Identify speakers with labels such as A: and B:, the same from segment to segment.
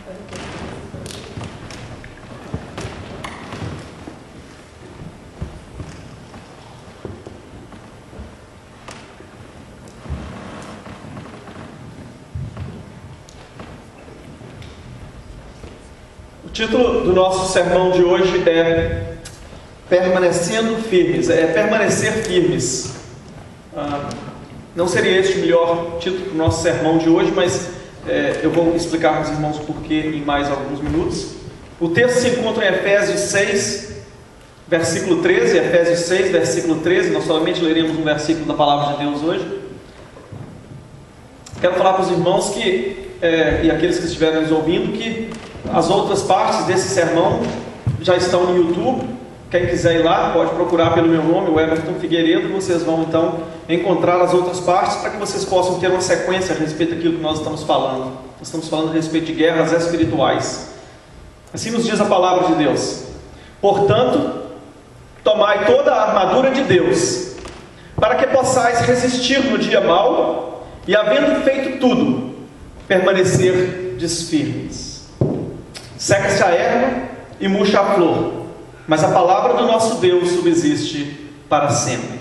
A: O título do nosso sermão de hoje é Permanecendo Firmes, é permanecer firmes. Não seria este o melhor título do nosso sermão de hoje, mas eu vou explicar para os irmãos o porquê em mais alguns minutos. O texto se encontra em Efésios 6, versículo 13, Efésios 6, versículo 13, nós somente leremos um versículo da Palavra de Deus hoje. Quero falar para os irmãos que, e aqueles que estiverem nos ouvindo, que as outras partes desse sermão já estão no YouTube. Quem quiser ir lá, pode procurar pelo meu nome, o Everton Figueiredo. Vocês vão então encontrar as outras partes para que vocês possam ter uma sequência a respeito daquilo que nós estamos falando. Nós estamos falando a respeito de guerras espirituais. Assim nos diz a palavra de Deus: portanto, tomai toda a armadura de Deus, para que possais resistir no dia mau, e havendo feito tudo, permanecer firmes. Seca-se a erva e murcha a flor, mas a palavra do nosso Deus subsiste para sempre.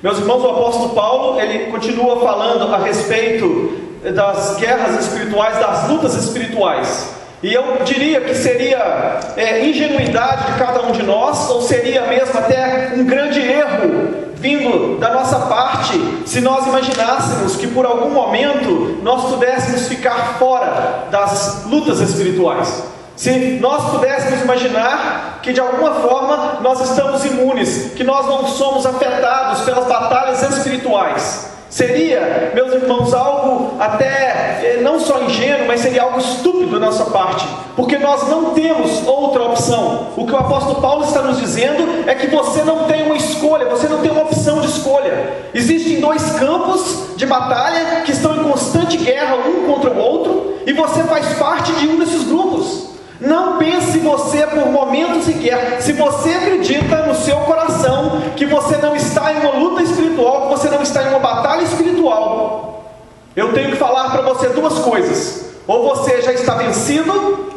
A: Meus irmãos, o apóstolo Paulo, ele continua falando a respeito das guerras espirituais, das lutas espirituais. E eu diria que seria ingenuidade de cada um de nós, ou seria mesmo até um grande erro vindo da nossa parte, se nós imaginássemos que por algum momento nós pudéssemos ficar fora das lutas espirituais. Se nós pudéssemos imaginar que de alguma forma nós estamos imunes, que nós não somos afetados pelas batalhas espirituais, seria, meus irmãos, algo até não só ingênuo, mas seria algo estúpido da nossa parte, porque nós não temos outra opção. O que o apóstolo Paulo está nos dizendo é que você não tem uma escolha, você não tem uma opção de escolha. Existem dois campos de batalha que estão em constante guerra um contra o outro, e você faz parte de um desses grupos. Não pense você por momentos de guerra. Se você acredita no seu coração que você não está em uma luta espiritual, que você não está em uma batalha espiritual, eu tenho que falar para você duas coisas: ou você já está vencido,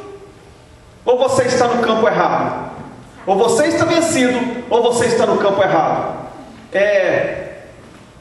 A: ou você está no campo errado. Ou você está vencido, ou você está no campo errado.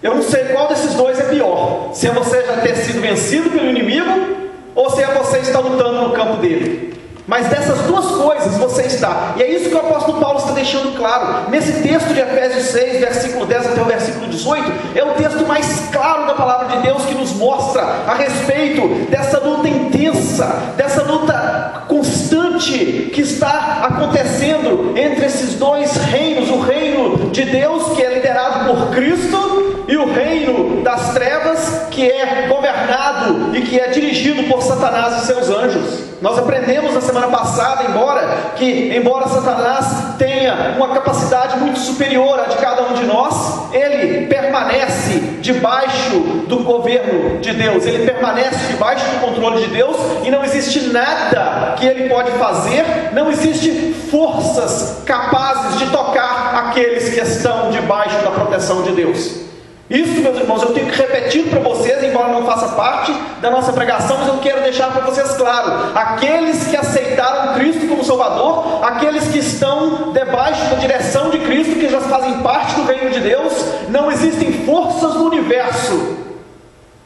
A: Eu não sei qual desses dois é pior: se é você já ter sido vencido pelo inimigo, ou se é você estar lutando no campo dele. Mas dessas duas coisas você está. E é isso que o apóstolo Paulo está deixando claro. Nesse texto de Efésios 6, versículo 10 até o versículo 18, é o texto mais claro da palavra de Deus, que nos mostra a respeito dessa luta intensa, dessa luta constante que está acontecendo entre esses dois reinos: o reino de Deus, que é liderado por Cristo, e o reino das trevas, que é governado e que é dirigido por Satanás e seus anjos. Nós aprendemos na semana passada, embora Satanás tenha uma capacidade muito superior à de cada um de nós, ele permanece debaixo do governo de Deus, ele permanece debaixo do controle de Deus, e não existe nada que ele pode fazer, não existe forças capazes de tocar aqueles que estão debaixo da proteção de Deus. Isso, meus irmãos, eu tenho que repetir para vocês, embora não faça parte da nossa pregação, mas eu quero deixar para vocês claro: aqueles que aceitaram Cristo como Salvador, aqueles que estão debaixo da direção de Cristo, que já fazem parte do reino de Deus, não existem forças no universo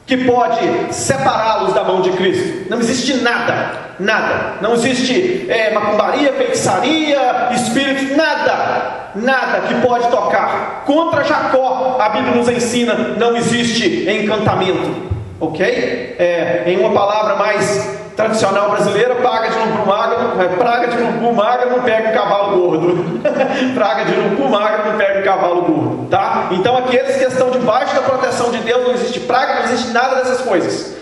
A: que pode separá-los da mão de Cristo. Não existe nada. Não existe macumbaria, feitiçaria, espírito, nada que pode tocar. Contra Jacó, a Bíblia nos ensina, não existe encantamento, ok? Em uma palavra mais tradicional brasileira, praga de urubu magra não pega um cavalo gordo. Praga de urubu magra não pega um cavalo gordo, tá? Então aqueles que estão debaixo da proteção de Deus, não existe praga, não existe nada dessas coisas.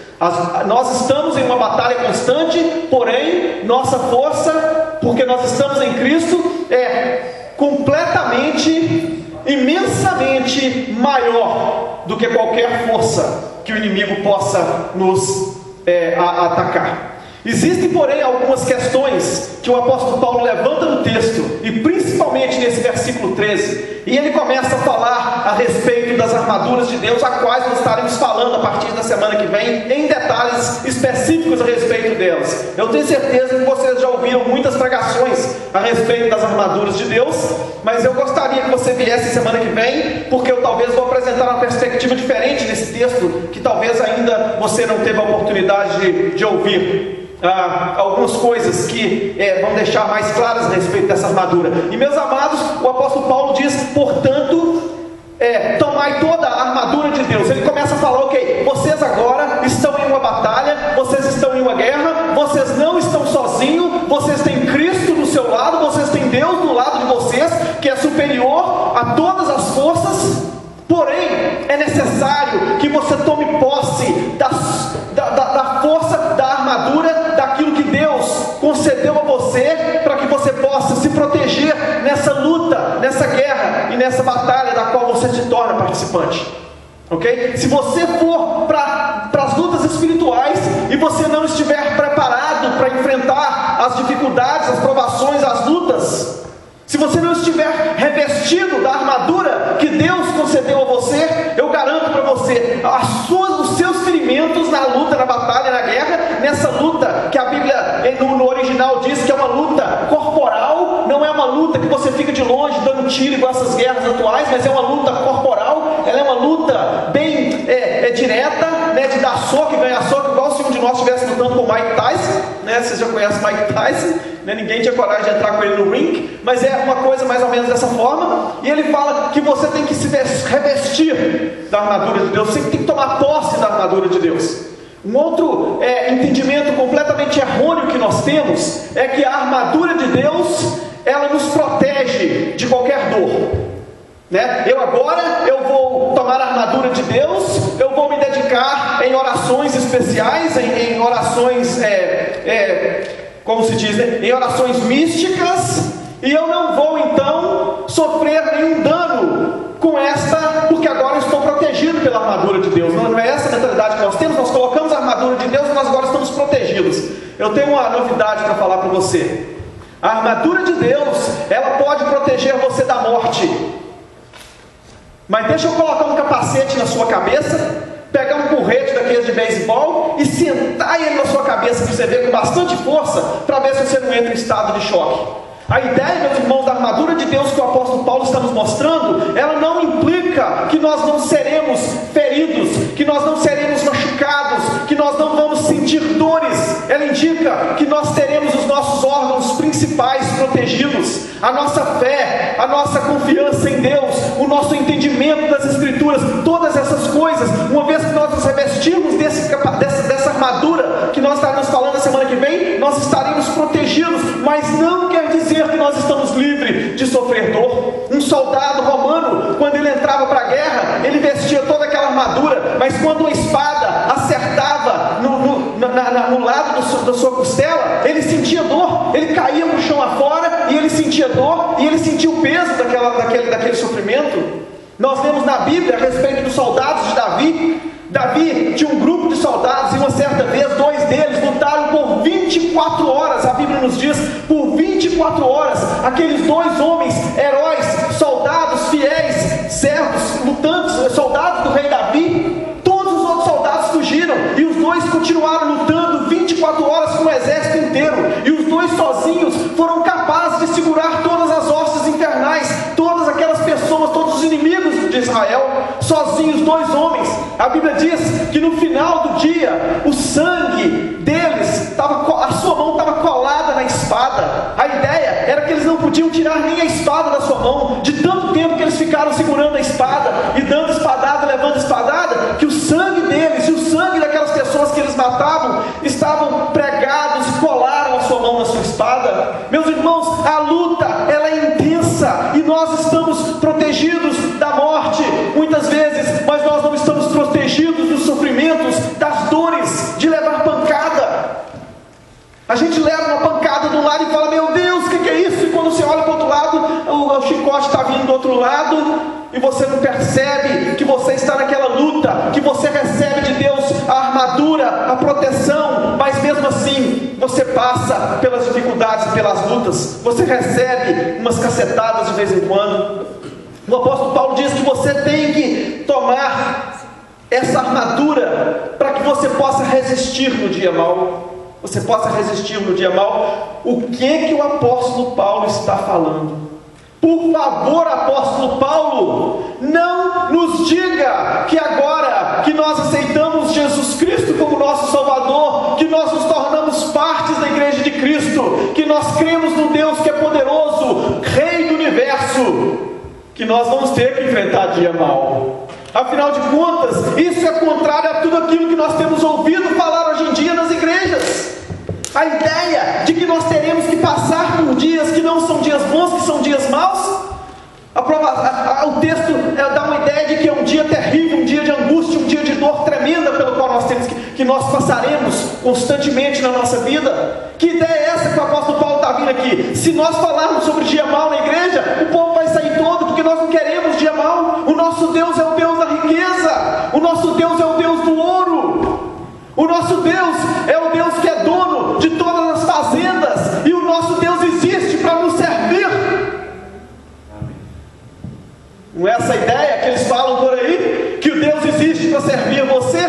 A: Nós estamos em uma batalha constante, porém nossa força, porque nós estamos em Cristo, é completamente, imensamente maior do que qualquer força que o inimigo possa nos atacar. Existem, porém, algumas questões que o apóstolo Paulo levanta no texto, e principalmente nesse versículo 13, e ele começa a falar a respeito das armaduras de Deus, a quais nós estaremos falando a partir da semana que vem, em detalhes específicos a respeito delas. Eu tenho certeza que vocês já ouviram muitas pregações a respeito das armaduras de Deus, mas eu gostaria que você viesse semana que vem, porque eu talvez vou apresentar uma perspectiva diferente nesse texto, que talvez ainda você não teve a oportunidade de ouvir. Algumas coisas que vão deixar mais claras a respeito dessa armadura. E meus amados, o apóstolo Paulo diz, portanto, tomai toda a armadura de Deus. Ele começa a falar, ok, vocês agora estão em uma batalha, vocês estão em uma guerra, vocês não estão sozinhos, vocês têm Cristo do seu lado, vocês têm Deus do lado de vocês, que é superior a todas as forças. Porém, é necessário que você tome posse da força, da armadura, daquilo que Deus concedeu a você, para que você possa se proteger nessa luta, nessa guerra e nessa batalha da qual você se torna participante. Ok? Se você for para as lutas espirituais e você não estiver preparado para enfrentar as dificuldades, as provações, as lutas, se você não estiver revestido da armadura que Deus concedeu a você, eu garanto para você, os seus ferimentos na luta, na batalha, na guerra, nessa luta que a Bíblia no original diz que é uma luta corporal, não é uma luta que você fica de longe dando tiro igual essas guerras atuais, mas é uma luta corporal, ela é uma luta bem direta, né, de dar soco e ganhar soco, igual se um de nós estivesse lutando com o Mike Tyson, né, vocês já conhecem o Mike Tyson, né, ninguém tinha coragem de entrar com ele no ring, mas é uma coisa mais ou menos dessa forma. E ele fala que você tem que se revestir da armadura de Deus, você tem que tomar posse da armadura de Deus. Um outro entendimento completamente errôneo que nós temos é que a armadura de Deus, ela nos protege de qualquer dor, né? Eu vou tomar a armadura de Deus, eu vou me dedicar em orações especiais, em orações como se diz, né? Em orações místicas, e eu não vou então sofrer nenhum dano com esta, porque agora estou protegido pela armadura de Deus. Não é essa a mentalidade que nós temos. Nós colocamos a armadura de Deus e nós agora estamos protegidos. Eu tenho uma novidade para falar para você. A armadura de Deus, ela pode proteger você da morte, mas deixa eu colocar um capacete na sua cabeça, pegar um porrete daqueles de beisebol e sentar ele na sua cabeça para você ver com bastante força, para ver se você não entra em estado de choque. A ideia, meus irmãos, da armadura de Deus que o apóstolo Paulo está nos mostrando, ela não implica que nós não seremos feridos, que nós não seremos machucados, que nós não vamos sentir dores. Ela indica que nós teremos os nossos órgãos principais protegidos, a nossa fé, a nossa confiança em Deus, o nosso entendimento das Escrituras, todas essas coisas, uma vez que nós nos revestirmos dessa armadura que nós estaremos falando na semana que vem, nós estaremos protegidos, mas não quer dizer que nós estamos livres de sofrer dor. Um soldado romano, quando ele entrava para a guerra, ele vestia toda aquela armadura, mas quando uma espada acertava no lado da sua costela, ele sentia dor, ele caía no chão afora, e ele sentia dor, e ele sentia o peso daquele sofrimento. Nós vemos na Bíblia a respeito dos soldados de Davi. Davi tinha um grupo de soldados, e uma certa vez, 2 deles lutaram por 24 horas, a Bíblia nos diz, por 24 horas, aqueles 2 homens, heróis, soldados, fiéis, servos, lutantes, soldados do rei Davi, todos os outros soldados fugiram, e os 2 continuaram lutando 24 horas com o exército inteiro, e os 2 sozinhos foram capazes de segurar todas as hostes infernais, todas aquelas pessoas, todos os inimigos de Israel, sozinhos, 2 homens. A Bíblia diz que no final do dia, o sangue deles, a sua mão estava colada na espada. A ideia era que eles não podiam tirar nem a espada da sua mão, de tanto tempo que eles ficaram segurando a espada, e dando espadada, levando espadada, que o sangue deles e o sangue daquelas pessoas que eles matavam, estavam pregados e colaram a sua mão na sua espada. Meus irmãos, a luta, ela é intensa, e nós estamos protegidos da morte, muitas vezes, mas nós não estamos protegidos dos sofrimentos, das dores, de levar pancada. A gente leva uma pancada de um lado e fala, meu Deus, o que é isso? E quando você olha para o outro lado, o chicote está vindo do outro lado, e você não percebe que você está naquela luta, que você recebe de Deus a armadura, a proteção, mas mesmo assim, passa pelas dificuldades e pelas lutas, você recebe umas cacetadas de vez em quando. O apóstolo Paulo diz que você tem que tomar essa armadura para que você possa resistir no dia mau. Você possa resistir no dia mau. O que o apóstolo Paulo está falando? Por favor, apóstolo Paulo, não nos diga que agora que nós aceitamos Jesus Cristo como nosso Salvador, que nós nos tornamos partes da igreja de Cristo, que nós cremos no Deus que é poderoso, Rei do universo, que nós vamos ter que enfrentar dia mau. Afinal de contas, isso é contrário a tudo aquilo que nós temos ouvido falar hoje em dia nas igrejas. A ideia de que nós teremos que passar por dias que não são dias bons, que são dias maus. O texto dá uma ideia de que é um dia terrível, um dia de angústia, um dia de dor tremenda pelo qual nós temos que nós passaremos constantemente na nossa vida. Que ideia é essa que o apóstolo Paulo está vindo aqui? Se nós falarmos sobre dia mau na igreja, o povo vai sair todo, porque nós não queremos dia mau. O nosso Deus é o Deus da riqueza, o nosso Deus é o Deus do ouro, o nosso Deus é o Deus que é dono de todas as fazendas, e o nosso Deus existe para nos servir. Não é essa a ideia que eles falam por aí? Que o Deus existe para servir você?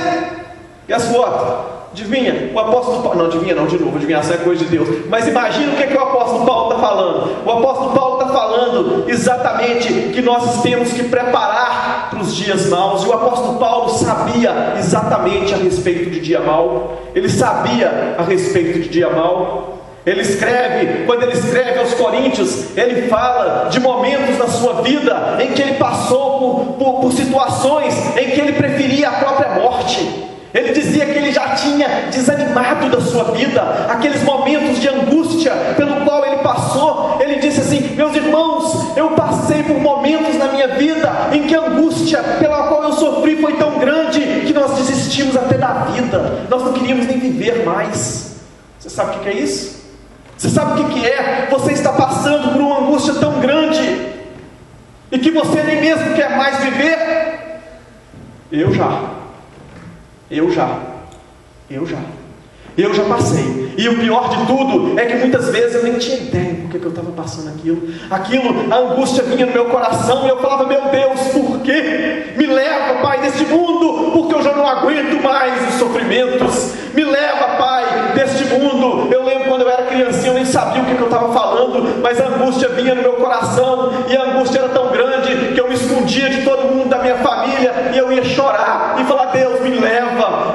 A: E as fotos? Adivinha? O apóstolo Paulo... Não, adivinha não, de novo, adivinhação é coisa de Deus. Mas imagina o que o apóstolo Paulo está falando. O apóstolo Paulo está falando exatamente que nós temos que preparar para os dias maus. E o apóstolo Paulo sabia exatamente a respeito de dia mau. Ele sabia a respeito de dia mau. Ele escreve, quando ele escreve aos Coríntios, ele fala de momentos da sua vida em que ele passou por situações em que ele preferia a própria morte. Ele dizia que ele já tinha desanimado da sua vida, aqueles momentos de angústia pelo qual ele passou. Ele disse assim: meus irmãos, eu passei por momentos na minha vida em que a angústia pela qual eu sofri foi tão grande que nós desistimos até da vida, nós não queríamos nem viver mais. Você sabe o que é isso? Você sabe o que é? Você está passando por uma angústia tão grande e que você nem mesmo quer mais viver? Eu já passei. E o pior de tudo é que muitas vezes eu nem tinha ideia por que eu estava passando aquilo. A angústia vinha no meu coração e eu falava: meu Deus, por quê? Me leva, Pai, deste mundo, porque eu já não aguento mais os sofrimentos. Me leva, Pai, deste mundo. Eu lembro quando eu era criancinha, eu nem sabia o que eu estava falando, mas a angústia vinha no meu coração, e a angústia era tão grande que eu me escondia de todo mundo da minha família, e eu ia chorar e falar: Deus, me leva,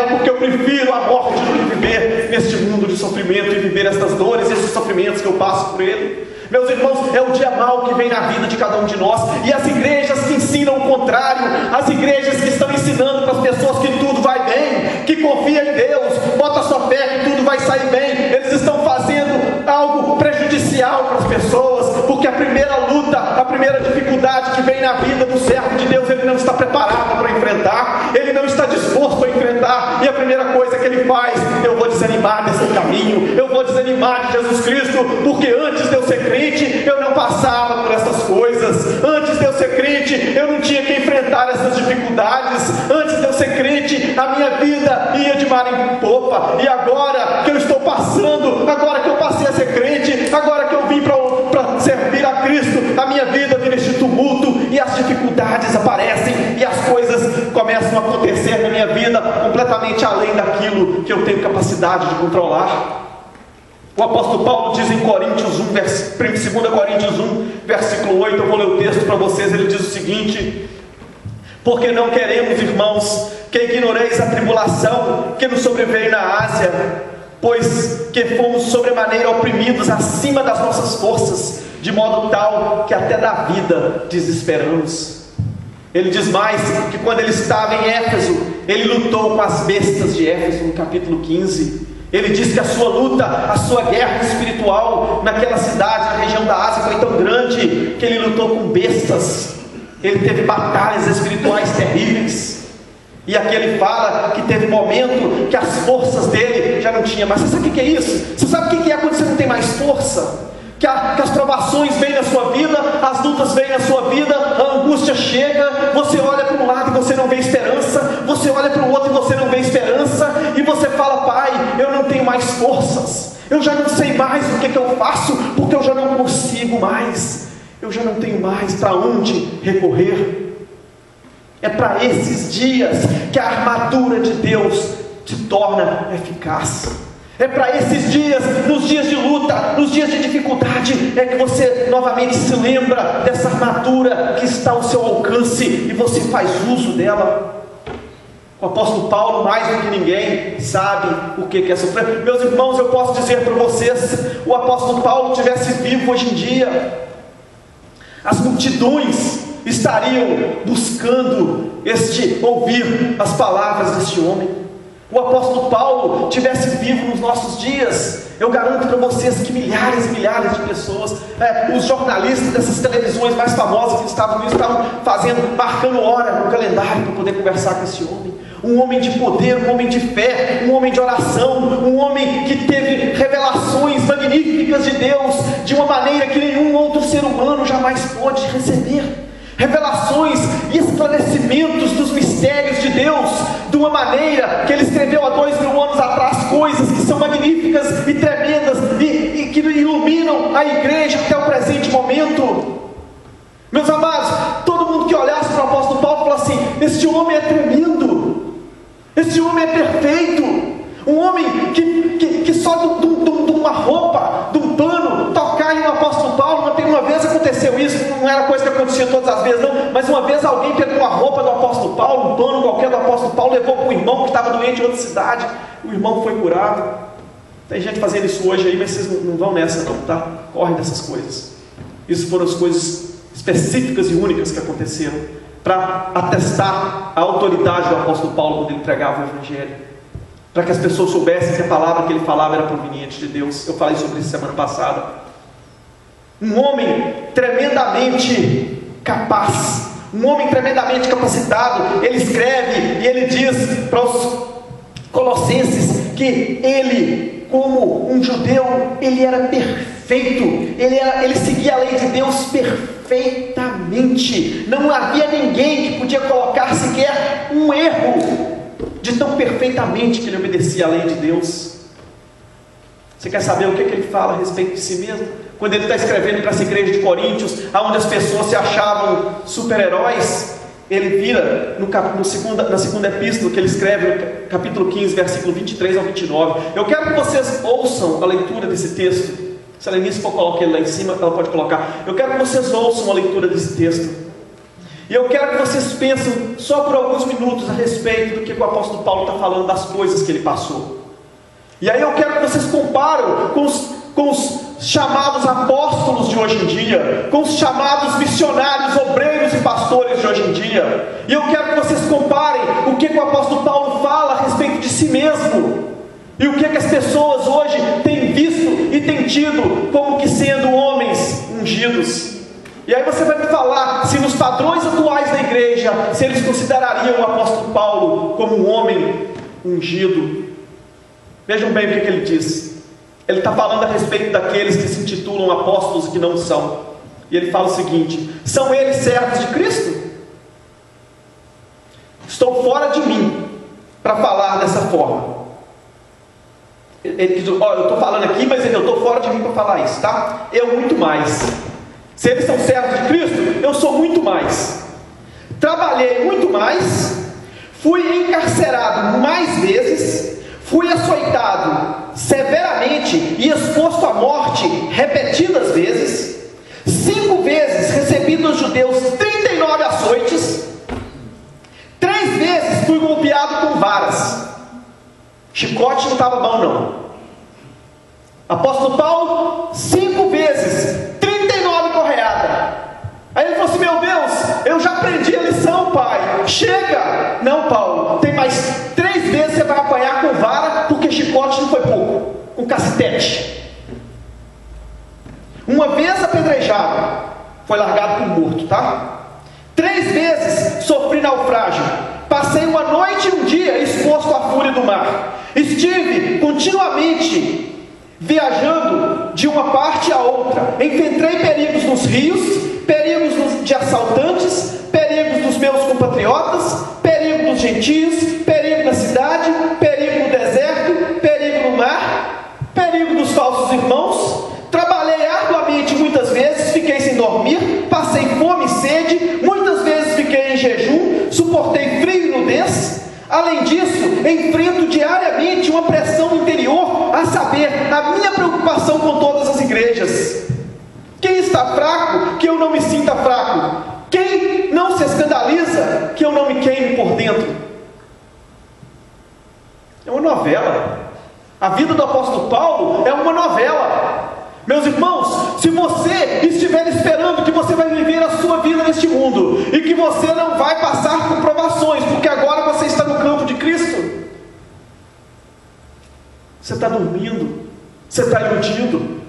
A: porque eu prefiro a morte do que viver neste mundo de sofrimento e viver estas dores e esses sofrimentos que eu passo por ele. Meus irmãos, é o dia mau que vem na vida de cada um de nós, e as igrejas que ensinam o contrário, as igrejas que estão ensinando para as pessoas que tudo vai bem, que confia em Deus, bota a sua fé que tudo vai sair bem, eles estão fazendo algo prejudicial para as pessoas, porque a primeira luta, a primeira dificuldade que vem na vida do servo de Deus, ele não está preparado para enfrentar, ele não está disposto a enfrentar, e a primeira coisa que ele faz: eu vou desanimar desse caminho, eu vou desanimar de Jesus Cristo, porque antes de eu ser crente, eu não passava por essas coisas. Antes de eu ser crente, eu não tinha que enfrentar essas dificuldades. Antes de eu ser crente, a minha vida ia de mar em popa. E agora que eu estou passando, agora que eu passei a ser crente, agora que eu vim para servir a Cristo, a minha vida vira este tumulto, e as dificuldades aparecem, e as coisas começam a acontecer na minha vida completamente além daquilo que eu tenho capacidade de controlar. O apóstolo Paulo diz em Coríntios 1, 2 Coríntios 1, versículo 8, eu vou ler o texto para vocês. Ele diz o seguinte: porque não queremos, irmãos, que ignoreis a tribulação que nos sobreveio na Ásia, pois que fomos sobremaneira oprimidos acima das nossas forças, de modo tal que até da vida desesperamos. Ele diz mais que quando ele estava em Éfeso, ele lutou com as bestas de Éfeso, no capítulo 15. Ele diz que a sua luta, a sua guerra espiritual naquela cidade, na região da Ásia, foi tão grande que ele lutou com bestas. Ele teve batalhas espirituais terríveis. E aqui ele fala que teve momento que as forças dele já não tinha mais. Você sabe o que é isso? Você sabe o que é quando você não tem mais força? Que as provações vêm na sua vida, as lutas vêm na sua vida, a angústia chega, você olha para um lado e você não vê esperança, você olha para o outro e você não vê esperança, e você fala: Pai, eu não tenho mais forças, Eu já não sei mais o que eu faço, porque eu já não consigo mais. Eu já não tenho mais para onde recorrer. É para esses dias que a armadura de Deus se torna eficaz. É para esses dias, nos dias de luta, nos dias de dificuldade, é que você novamente se lembra dessa armadura que está ao seu alcance e você faz uso dela. O apóstolo Paulo, mais do que ninguém, sabe o que é sofrer. Meus irmãos, eu posso dizer para vocês, se o apóstolo Paulo tivesse vivo hoje em dia, as multidões estariam buscando ouvir as palavras deste homem. O apóstolo Paulo tivesse vivo nos nossos dias, eu garanto para vocês que milhares e milhares de pessoas, os jornalistas dessas televisões mais famosas que estavam marcando hora no calendário para poder conversar com esse homem. Um homem de poder, um homem de fé, um homem de oração, um homem que teve revelações magníficas de Deus, de uma maneira que nenhum outro ser humano jamais pôde receber. Revelações e esclarecimentos dos mistérios de Deus, de uma maneira que ele escreveu há 2000 anos atrás, coisas que são magníficas e tremendas, e que iluminam a igreja até o presente momento. Meus amados, todo mundo que olhasse para o apóstolo Paulo fala assim: este homem é tremendo, este homem é perfeito, um homem que só de uma roupa, de um pano, tocar em um apóstolo Paulo. Uma vez aconteceu isso, não era coisa que acontecia todas as vezes não, mas uma vez alguém pegou uma roupa do apóstolo Paulo, um pano qualquer do apóstolo Paulo, levou para um irmão que estava doente em outra cidade, o irmão foi curado. Tem gente fazendo isso hoje aí, mas vocês não vão nessa não, tá? Correm dessas coisas. Isso foram as coisas específicas e únicas que aconteceram para atestar a autoridade do apóstolo Paulo quando ele pregava o evangelho, para que as pessoas soubessem que a palavra que ele falava era proveniente de Deus. Eu falei sobre isso semana passada. Um homem tremendamente capaz, um homem tremendamente capacitado. Ele escreve e ele diz para os Colossenses que ele, como um judeu, ele era perfeito, ele seguia a lei de Deus perfeitamente. Não havia ninguém que podia colocar sequer um erro, de tão perfeitamente que ele obedecia à lei de Deus. Você quer saber o que ele fala a respeito de si mesmo? Quando ele está escrevendo para essa igreja de Coríntios, onde as pessoas se achavam super-heróis, ele vira na segunda epístola que ele escreve, no capítulo 15, versículo 23 ao 29. Eu quero que vocês ouçam a leitura desse texto. Se a Lenice for colocar ele lá em cima, ela pode colocar. Eu quero que vocês ouçam a leitura desse texto. E eu quero que vocês pensem só por alguns minutos a respeito do que o apóstolo Paulo está falando, das coisas que ele passou. E aí eu quero que vocês comparem com os chamados apóstolos de hoje em dia, com os chamados missionários, obreiros e pastores de hoje em dia. E eu quero que vocês comparem o que o apóstolo Paulo fala a respeito de si mesmo, e o que as pessoas hoje têm visto e têm tido como que sendo homens ungidos. E aí você vai me falar se nos padrões atuais da igreja, se eles considerariam o apóstolo Paulo como um homem ungido. Vejam bem o que ele diz. Ele está falando a respeito daqueles que se intitulam apóstolos e que não são. E ele fala o seguinte: são eles servos de Cristo? Estou fora de mim para falar dessa forma. Ele diz: olha, eu estou falando aqui, mas eu estou fora de mim para falar isso, tá? Eu muito mais. Se eles são servos de Cristo, eu sou muito mais. Trabalhei muito mais, fui encarcerado mais vezes, fui açoitado severamente e exposto à morte repetidas vezes. 5 vezes recebi dos judeus 39 açoites. 3 vezes fui golpeado com varas. Chicote não estava bom não. Apóstolo Paulo, 5 vezes 39 correada. Aí ele falou assim: meu Deus, eu já aprendi a lição, pai, chega. Não, Paulo, tem mais 3 vezes você vai apanhar com vara, porque chicote não foi pouco, com cacetete. Uma vez apedrejado, foi largado por morto, tá? 3 vezes sofri naufrágio, passei uma noite e um dia exposto à fúria do mar, estive continuamente viajando de uma parte a outra, enfrentei perigos nos rios, perigos de assaltantes, perigos dos meus compatriotas, perigo dos gentios, perigo na cidade, perigo no deserto, perigo no mar, perigo amigo dos falsos irmãos, trabalhei arduamente muitas vezes, fiquei sem dormir, passei fome e sede, muitas vezes fiquei em jejum, suportei frio e nudez. Além disso, enfrento diariamente uma pressão interior, a saber, a minha preocupação com todas as igrejas. Quem está fraco, que eu não me sinta fraco? Quem não se escandaliza, que eu não me queime por dentro? É uma novela. A vida do apóstolo Paulo é uma novela. Meus irmãos, se você estiver esperando que você vai viver a sua vida neste mundo, e que você não vai passar por provações, porque agora você está no campo de Cristo, você está dormindo, você está iludido.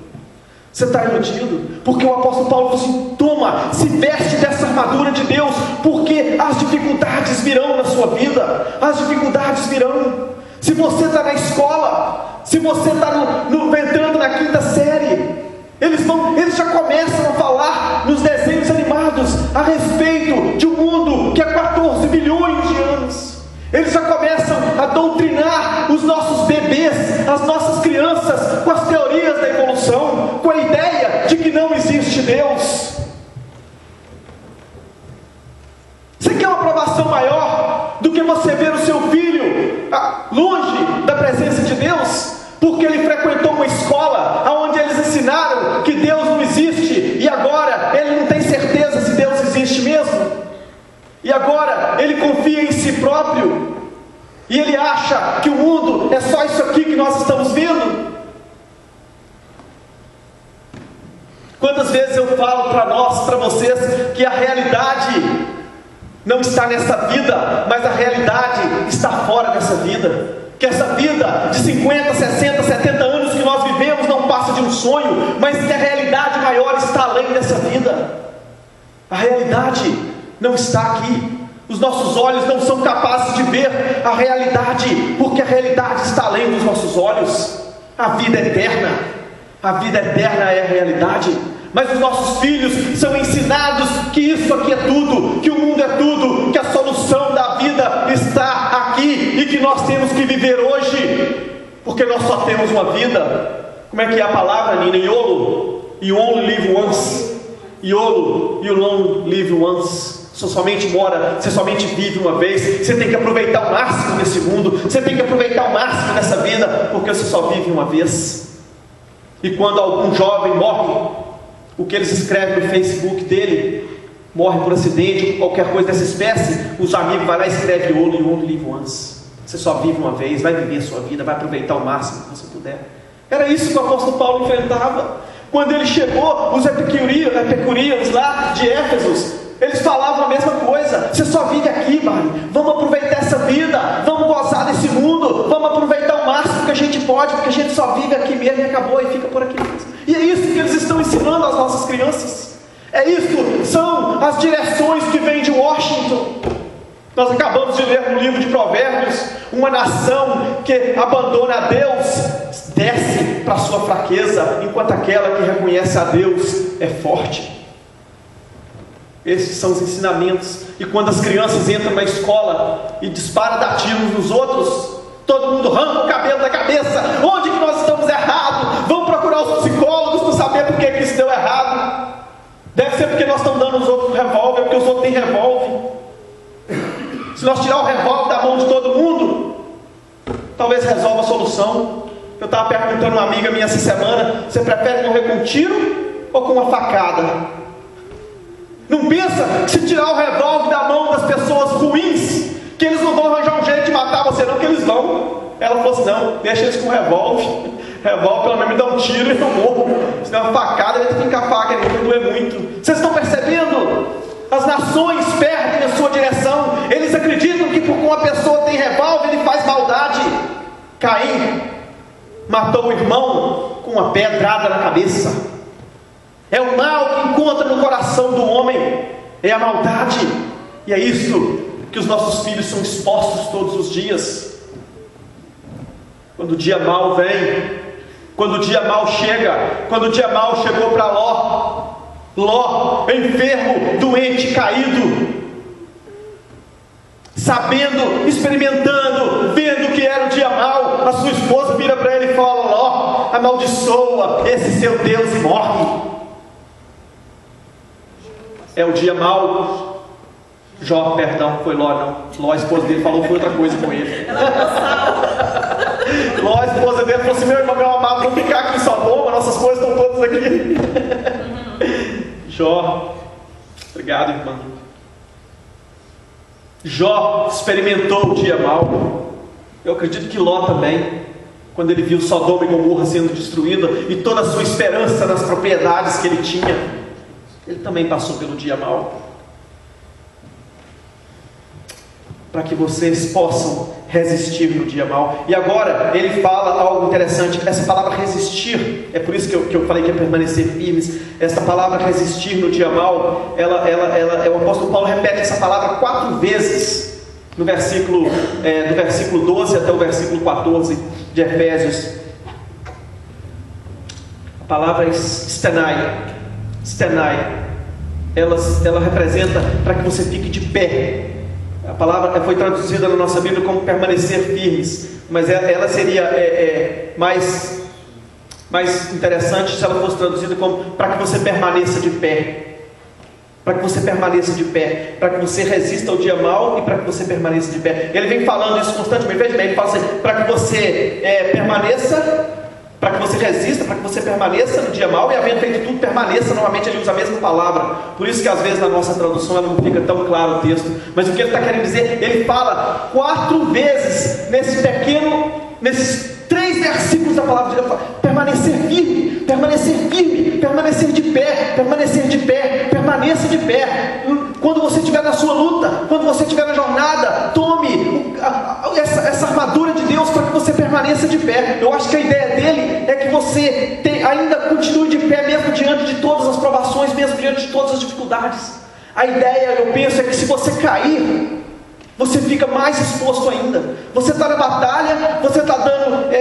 A: Você está iludido, porque o apóstolo Paulo falou assim: toma, se veste dessa armadura de Deus, porque as dificuldades virão na sua vida, as dificuldades virão. Se você está na escola, se você está entrando na quinta série, eles já começam a falar nos desenhos animados a respeito de um mundo que há 14 bilhões de anos. Eles já começam a doutrinar os nossos bebês, as nossas crianças, com as teorias da evolução, com a ideia de que não existe Deus. Você quer uma aprovação maior do que você ver o seu filho longe da presença de Deus, porque ele frequentou uma escola onde eles ensinaram que Deus não existe, e agora ele não tem certeza se Deus existe mesmo? E agora ele confia em si próprio, e ele acha que o mundo é só isso aqui que nós estamos vendo? Quantas vezes eu falo para nós, para vocês, que a realidade não está nessa vida, mas a realidade está fora dessa vida. Que essa vida de 50, 60, 70 anos que nós vivemos não passa de um sonho, mas que a realidade maior está além dessa vida. A realidade não está aqui. Os nossos olhos não são capazes de ver a realidade, porque a realidade está além dos nossos olhos. A vida eterna é a realidade. Mas os nossos filhos são ensinados que isso aqui é tudo, que o mundo é tudo, que a solução da vida está aqui, e que nós temos que viver hoje, porque nós só temos uma vida. Como é que é a palavra, Nina? YOLO, you only live once. YOLO, you only live once. Você somente vive uma vez. Você tem que aproveitar o máximo desse mundo, você tem que aproveitar o máximo dessa vida, porque você só vive uma vez. E quando algum jovem morre, o que eles escrevem no Facebook dele, morre por acidente, ou qualquer coisa dessa espécie, os amigos vão lá e escrevem YOLO, you only live once. Você só vive uma vez, vai viver a sua vida, vai aproveitar o máximo que você puder. Era isso que o apóstolo Paulo enfrentava. Quando ele chegou, os epicureus lá de Éfeso, eles falavam a mesma coisa: você só vive aqui, Barney. Vamos aproveitar essa vida, vamos gozar desse mundo, vamos aproveitar o máximo que a gente pode, porque a gente só vive aqui mesmo e acabou, e fica por aqui mesmo. E é isso que eles estão ensinando às nossas crianças. É isso, são as direções que vêm de Washington. Nós acabamos de ler no livro de Provérbios: uma nação que abandona a Deus desce para a sua fraqueza, enquanto aquela que reconhece a Deus é forte. Esses são os ensinamentos. E quando as crianças entram na escola e disparam dar tiros nos outros, todo mundo arranca o cabelo da cabeça. Onde que nós estamos errados? Vamos procurar os psicólogos para saber por que isso deu errado. Deve ser porque nós estamos dando os outros revólver, porque os outros têm revólver. Se nós tirar o revólver da mão de todo mundo, talvez resolva a solução. Eu estava perguntando a uma amiga minha essa semana: você prefere morrer com um tiro ou com uma facada? Não pensa que se tirar o revólver da mão das pessoas ruins, que eles não vão arranjar um jeito de matar você, não, que eles vão. Ela falou assim: não, deixa eles com revólver. Revólver pelo menos me dá um tiro e eu morro. Se der uma facada, ele tem que ficar a faca, ele vai doer muito. Vocês estão percebendo? As nações perdem a sua direção. Eles acreditam que porque uma pessoa tem revólver, ele faz maldade. Caim matou o irmão com uma pedrada na cabeça. É o mal que encontra no coração do homem, é a maldade. E é isso que os nossos filhos são expostos todos os dias. Quando o dia mau vem, quando o dia mau chega, quando o dia mau chegou para Ló, enfermo, doente, caído, sabendo, experimentando, vendo que era o dia mau, a sua esposa vira para ele e fala: Ló, amaldiçoa esse seu Deus e morre. É o dia mau. Jó, perdão, foi Ló não. Ló, a esposa dele, falou foi outra coisa com ele. Ló, a esposa dele, falou assim: meu irmão, meu amado, vamos ficar aqui em Sodoma, nossas coisas estão todas aqui. Jó, obrigado, irmão. Jó experimentou o dia mau. Eu acredito que Ló também, quando ele viu Sodoma e Gomorra sendo destruída e toda a sua esperança nas propriedades que ele tinha, ele também passou pelo dia mau. Para que vocês possam resistir no dia mau. E agora ele fala algo interessante. Essa palavra resistir, é por isso que eu falei que é permanecer firmes. Essa palavra resistir no dia mau, o apóstolo Paulo repete essa palavra 4 vezes no versículo, do versículo 12 até o versículo 14 de Efésios. A palavra stenai, ela representa para que você fique de pé. A palavra foi traduzida na nossa Bíblia como permanecer firmes, mas ela seria mais interessante se ela fosse traduzida como para que você permaneça de pé. Para que você permaneça de pé, para que você resista ao dia mau e para que você permaneça de pé. Ele vem falando isso constantemente. Veja bem, ele fala assim: para que você permaneça, para que você resista, para que você permaneça no dia mau, e havendo feito tudo, permaneça. Novamente ele usa a mesma palavra. Por isso que às vezes na nossa tradução ela não fica tão claro o texto. Mas o que ele está querendo dizer, ele fala 4 vezes nesses 3 versículos da palavra de Deus: permanecer firme, permanecer de pé, permanecer de pé, permaneça de pé. Quando você estiver na sua luta, quando você estiver na jornada, tome essa armadura de Deus para que você permaneça de pé. Eu acho que a ideia dele é que você ainda continue de pé, mesmo diante de todas as provações, mesmo diante de todas as dificuldades. A ideia, eu penso, é que se você cair, você fica mais exposto ainda. Você está na batalha, você está dando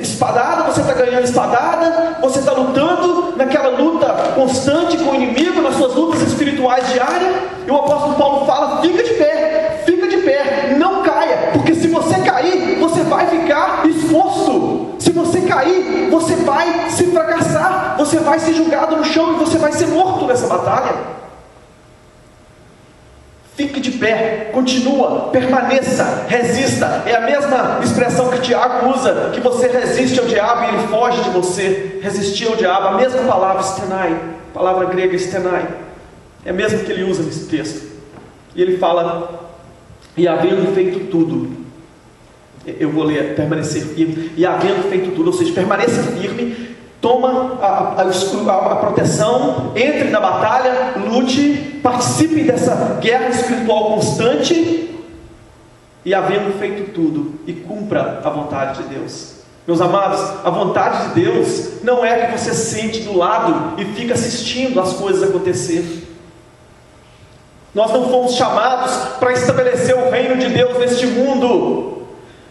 A: espadada, você está ganhando espadada, você está lutando naquela luta constante com o inimigo, nas suas lutas espirituais diárias. E o apóstolo Paulo fala: fica de pé, não caia, porque se você cair, você vai ficar exposto. Se você cair, você vai se fracassar, você vai ser julgado no chão e você vai ser morto nessa batalha. Fique de pé, continua, permaneça, resista. É a mesma expressão que Tiago usa, que você resiste ao diabo e ele foge de você. Resistir ao diabo, a mesma palavra stenai, palavra grega stenai, é a mesma que ele usa nesse texto. E ele fala: e havendo feito tudo, eu vou ler, permanecer firme, e havendo feito tudo, ou seja, permaneça firme, toma a proteção, entre na batalha, lute, participe dessa guerra espiritual constante, e havendo feito tudo, e cumpra a vontade de Deus. Meus amados, a vontade de Deus não é que você sente do lado e fica assistindo as coisas acontecer. Nós não fomos chamados para estabelecer o reino de Deus neste mundo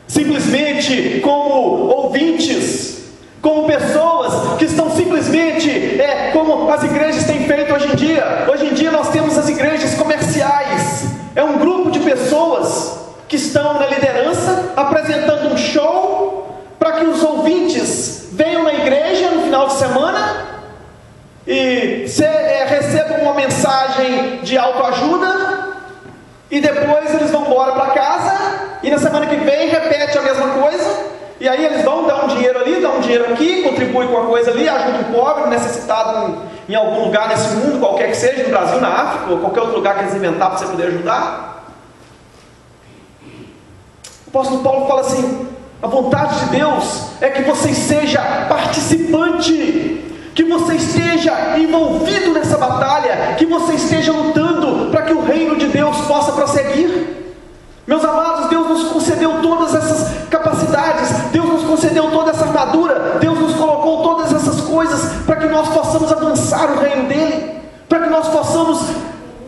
A: simplesmente como ouvintes, como pessoas que estão simplesmente, como as igrejas têm feito hoje em dia. Hoje em dia nós temos as igrejas comerciais. É um grupo de pessoas que estão na liderança, apresentando um show, para que os ouvintes venham na igreja no final de semana e recebam uma mensagem de autoajuda, e depois eles vão embora para casa, e na semana que vem repete a mesma coisa. E aí eles vão dar um dinheiro ali, dão um dinheiro aqui, contribuem com uma coisa ali, ajudam um pobre, necessitado em algum lugar nesse mundo, qualquer que seja, no Brasil, na África, ou qualquer outro lugar que eles inventar para você poder ajudar. O apóstolo Paulo fala assim: a vontade de Deus é que você seja participante, que você esteja envolvido nessa batalha, que você esteja lutando para que o reino de Deus possa prosseguir. Meus amados, Deus nos concedeu todas essas capacidades, Deus nos concedeu toda essa armadura, Deus nos colocou todas essas coisas para que nós possamos avançar o reino dele, para que nós possamos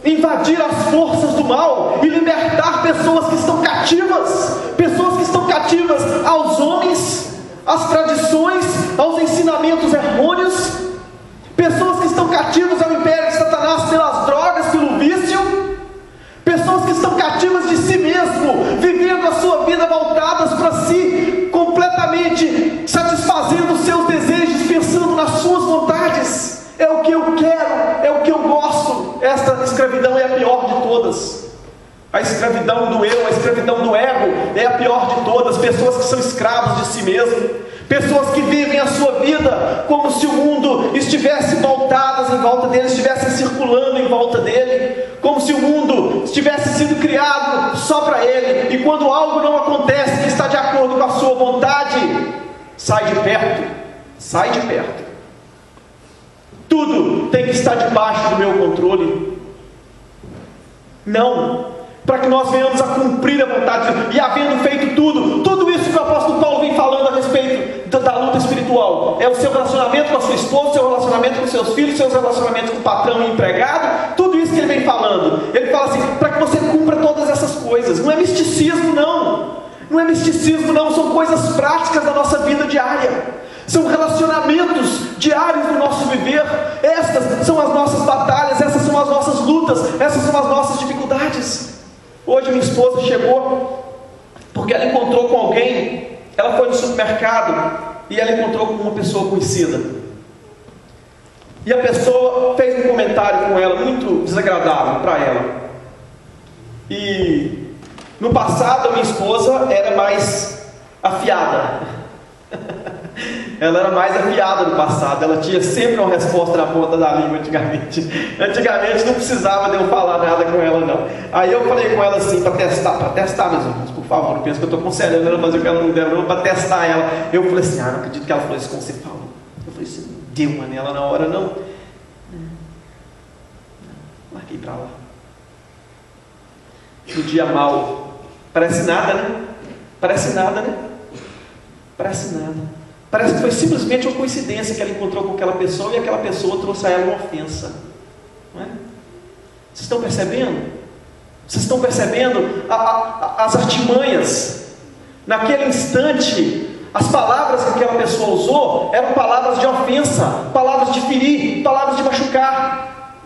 A: invadir as forças do mal e libertar pessoas que estão cativas aos homens, às tradições, aos ensinamentos errôneos, pessoas que estão cativas ao império de Satanás pelas drogas, pelo vício, pessoas que estão cativas de si mesmo, vivendo a sua vida voltadas para si, completamente satisfazendo os seus desejos escravidão é a pior de todas. A escravidão do eu, a escravidão do ego é a pior de todas. Pessoas que são escravos de si mesmo, pessoas que vivem a sua vida como se o mundo estivesse voltado em volta dele, estivesse circulando em volta dele, como se o mundo estivesse sido criado só para ele, e quando algo não acontece que está de acordo com a sua vontade, sai de perto, sai de perto. Tudo tem que estar debaixo do meu controle. Não, para que nós venhamos a cumprir a vontade de Deus, e havendo feito tudo isso que o apóstolo Paulo vem falando a respeito da luta espiritual, é o seu relacionamento com a sua esposa, o seu relacionamento com seus filhos, seus relacionamentos com o patrão e empregado, tudo isso que ele vem falando. Ele fala assim, para que você cumpra todas essas coisas. Não é misticismo não é misticismo não, são coisas práticas da nossa vida diária, são relacionamentos diários do nosso viver. Estas são as nossas batalhas, essas são as nossas lutas, essas são as nossas dificuldades. Hoje minha esposa chegou porque ela encontrou com alguém. Ela foi no supermercado e ela encontrou com uma pessoa conhecida, e a pessoa fez um comentário com ela muito desagradável para ela. E no passado a minha esposa era mais afiada. Ela era mais afiada no passado, ela tinha sempre uma resposta na ponta da língua antigamente não precisava de eu falar nada com ela não. Aí eu falei com ela assim, para testar meus irmãos, por favor, não pensa que eu estou aconselhando ela a fazer o que ela não deve, não, para testar ela. Eu falei assim, não acredito que ela falou isso como você falou. Eu falei assim, não deu uma nela na hora não. Marquei para lá. No dia mal, parece nada, né? Parece que foi simplesmente uma coincidência que ela encontrou com aquela pessoa e aquela pessoa trouxe a ela uma ofensa, não é? Vocês estão percebendo? Vocês estão percebendo as artimanhas? Naquele instante, as palavras que aquela pessoa usou eram palavras de ofensa, palavras de ferir, palavras de machucar.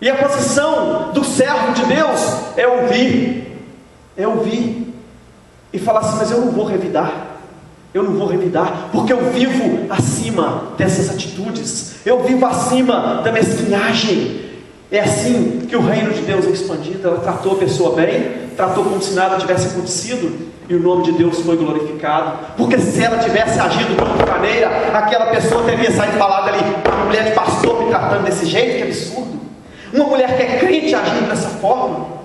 A: E a posição do servo de Deus é ouvir e falar assim, mas eu não vou revidar, porque eu vivo acima dessas atitudes, eu vivo acima da mesquinhagem. É assim que o reino de Deus é expandido. Ela tratou a pessoa bem, tratou como se nada tivesse acontecido, e o nome de Deus foi glorificado, porque se ela tivesse agido de outra maneira, aquela pessoa teria saído falado ali, uma mulher de pastor me tratando desse jeito, que absurdo, uma mulher que é crente agindo dessa forma.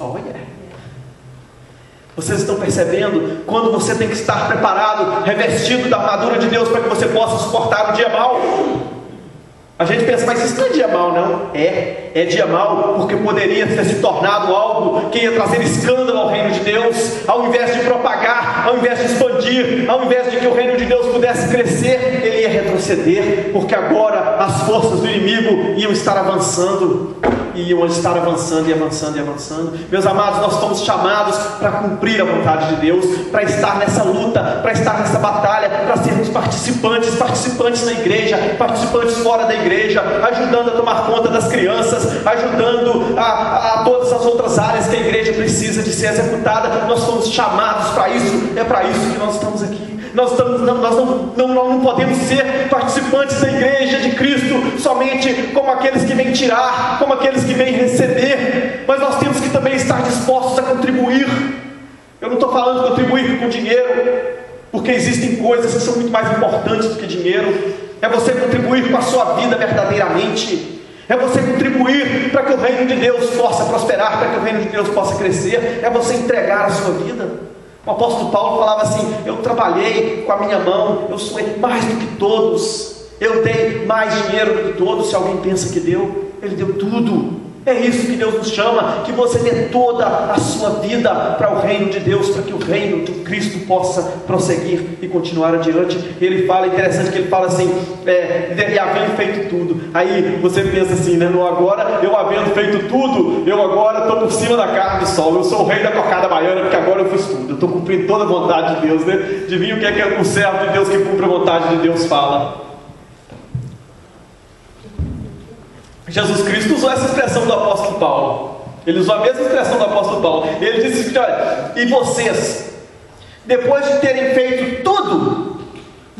A: Olha, vocês estão percebendo quando você tem que estar preparado, revestido da armadura de Deus, para que você possa suportar o dia mau? A gente pensa, mas isso não é dia mau, não. É dia mau, porque poderia ter se tornado algo que ia trazer escândalo ao reino de Deus. Ao invés de propagar, ao invés de expandir, ao invés de que o reino de Deus pudesse crescer, ele ia retroceder, porque agora as forças do inimigo iam estar avançando, e avançando. Meus amados, nós estamos chamados para cumprir a vontade de Deus, para estar nessa luta, para estar nessa batalha, para sermos participantes na igreja, participantes fora da igreja, ajudando a tomar conta das crianças, ajudando a todas as outras áreas que a igreja precisa de ser executada. Nós fomos chamados para isso, é para isso que nós estamos aqui. Nós não podemos ser participantes da igreja de Cristo somente como aqueles que vêm tirar, como aqueles que vêm receber, mas nós temos que também estar dispostos a contribuir. Eu não estou falando de contribuir com dinheiro, porque existem coisas que são muito mais importantes do que dinheiro. É você contribuir com a sua vida verdadeiramente, é você contribuir para que o reino de Deus possa prosperar, para que o reino de Deus possa crescer, é você entregar a sua vida. O apóstolo Paulo falava assim, eu trabalhei com a minha mão, eu suei mais do que todos, eu dei mais dinheiro do que todos. Se alguém pensa que deu, ele deu tudo. É isso que Deus nos chama, que você dê toda a sua vida para o reino de Deus, para que o reino de Cristo possa prosseguir e continuar adiante. Ele fala, interessante que ele fala assim, e havendo feito tudo. Aí você pensa assim, né? No agora, eu havendo feito tudo, eu agora estou por cima da carne do sol, eu sou o rei da cocada baiana, porque agora eu fiz tudo, eu estou cumprindo toda a vontade de Deus, né? Adivinha o que é o servo de Deus que cumpre a vontade de Deus fala? Jesus Cristo usou essa expressão do apóstolo Paulo. Ele usou a mesma expressão do apóstolo Paulo. Ele disse: olha, e vocês, depois de terem feito tudo,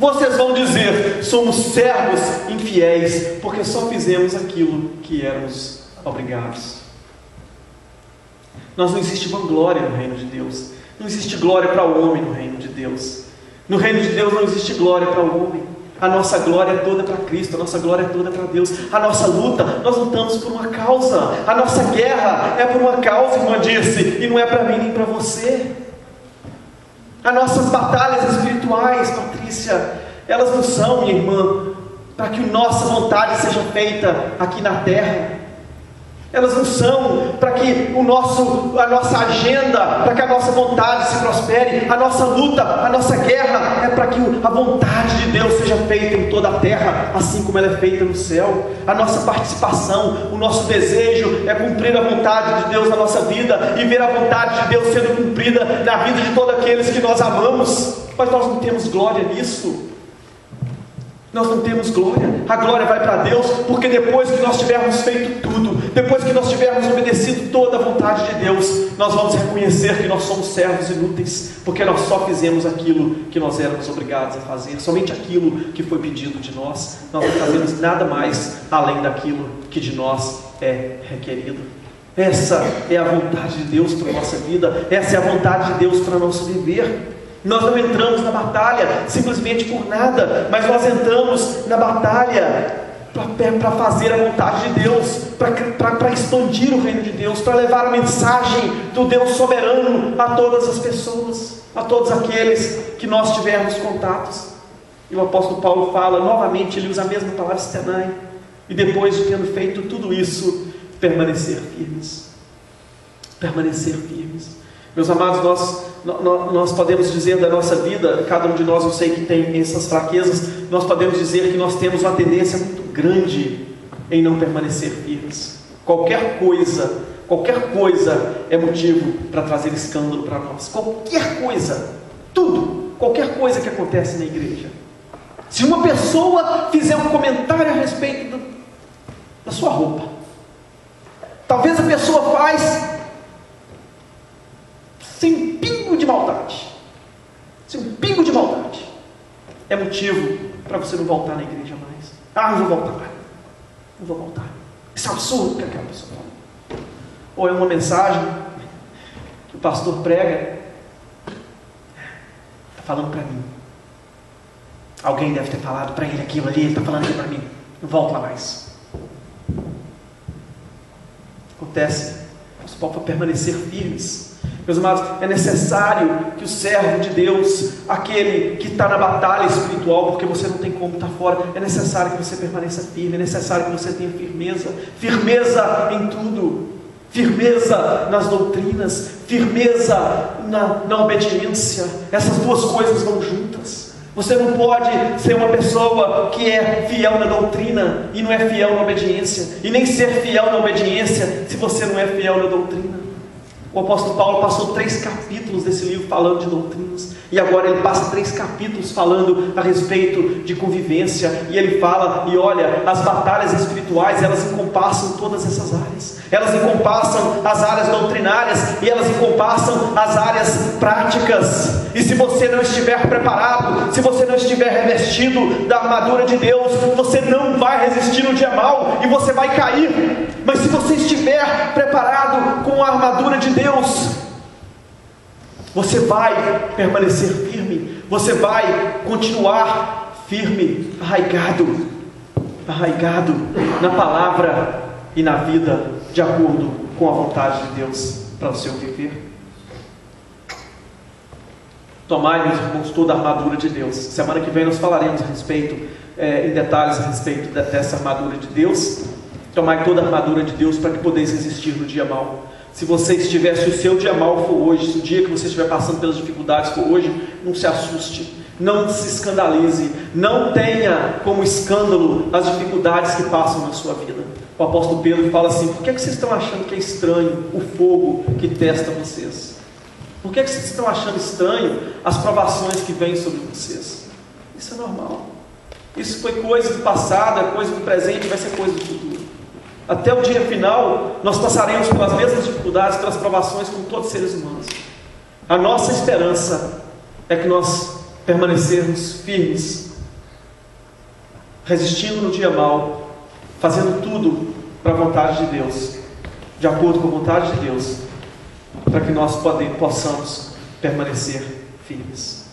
A: Vocês vão dizer: somos servos infiéis, porque só fizemos aquilo que éramos obrigados. Não existe vanglória no reino de Deus. Não existe glória para o homem no reino de Deus. No reino de Deus não existe glória para o homem. A nossa glória é toda para Cristo, a nossa glória é toda para Deus. A nossa luta, nós lutamos por uma causa. A nossa guerra é por uma causa, irmã disse, e não é para mim nem para você. As nossas batalhas espirituais, Patrícia, elas não são, minha irmã, para que a nossa vontade seja feita aqui na terra. Elas não são para que a nossa agenda, para que a nossa vontade se prospere. A nossa luta, a nossa guerra é para que a vontade de Deus seja feita em toda a terra, assim como ela é feita no céu. A nossa participação, o nosso desejo é cumprir a vontade de Deus na nossa vida e ver a vontade de Deus sendo cumprida na vida de todos aqueles que nós amamos. Mas nós não temos glória nisso. Nós não temos glória. A glória vai para Deus, porque depois que nós tivermos feito tudo, depois que nós tivermos obedecido toda a vontade de Deus, nós vamos reconhecer que nós somos servos inúteis, porque nós só fizemos aquilo que nós éramos obrigados a fazer, somente aquilo que foi pedido de nós. Nós não fazemos nada mais além daquilo que de nós é requerido. Essa é a vontade de Deus para a nossa vida, essa é a vontade de Deus para o nosso viver. Nós não entramos na batalha simplesmente por nada, mas nós entramos na batalha para fazer a vontade de Deus, para expandir o reino de Deus, para levar a mensagem do Deus soberano a todas as pessoas, a todos aqueles que nós tivermos contatos. E o apóstolo Paulo fala novamente, ele usa a mesma palavra, stenai, e depois de tendo feito tudo isso, permanecer firmes. Permanecer firmes. Meus amados, nós podemos dizer da nossa vida, cada um de nós, eu sei que tem essas fraquezas, nós podemos dizer que nós temos uma tendência muito grande em não permanecer firmes. Qualquer coisa é motivo para trazer escândalo para nós. Qualquer coisa, tudo, qualquer coisa que acontece na igreja. Se uma pessoa fizer um comentário a respeito da sua roupa, talvez a pessoa faz sem pingo de maldade, é motivo para você não voltar na igreja mais. Não vou voltar, isso é um absurdo que aquela pessoa fala. Ou é uma mensagem que o pastor prega, está falando para mim, alguém deve ter falado para ele aquilo ali, ele está falando aqui para mim, não volto lá mais. Acontece, nós podemos permanecer firmes. Meus amados, é necessário que o servo de Deus, aquele que está na batalha espiritual, porque você não tem como estar fora, é necessário que você permaneça firme, é necessário que você tenha firmeza em tudo, firmeza nas doutrinas, firmeza na obediência. Essas duas coisas vão juntas. Você não pode ser uma pessoa que é fiel na doutrina e não é fiel na obediência, e nem ser fiel na obediência se você não é fiel na doutrina. O apóstolo Paulo passou 3 capítulos desse livro falando de doutrinas, e agora ele passa 3 capítulos falando a respeito de convivência, e ele fala, e olha, as batalhas espirituais, elas encompassam todas essas áreas, elas encompassam as áreas doutrinárias, e elas encompassam as áreas práticas. E se você não estiver preparado, se você não estiver revestido da armadura de Deus, você não vai resistir no dia mau, e você vai cair. Mas se você estiver preparado com a armadura de Deus, você vai permanecer firme, você vai continuar firme, arraigado na palavra e na vida, de acordo com a vontade de Deus para o seu viver. Tomai, meus irmãos, toda a armadura de Deus. Semana que vem nós falaremos a respeito, em detalhes a respeito dessa armadura de Deus. Tomai toda a armadura de Deus para que podeis resistir no dia mau. Se você estiver, se o seu dia mau for hoje, se o dia que você estiver passando pelas dificuldades for hoje, não se assuste, não se escandalize, não tenha como escândalo as dificuldades que passam na sua vida. O apóstolo Pedro fala assim: por que vocês estão achando que é estranho o fogo que testa vocês? Por que vocês estão achando estranho as provações que vêm sobre vocês? Isso é normal. Isso foi coisa do passado, é coisa do presente, vai ser coisa do futuro. Até o dia final, nós passaremos pelas mesmas dificuldades, pelas provações, como todos os seres humanos. A nossa esperança é que nós permanecermos firmes resistindo no dia mau, fazendo tudo para a vontade de Deus, de acordo com a vontade de Deus, para que nós possamos permanecer firmes.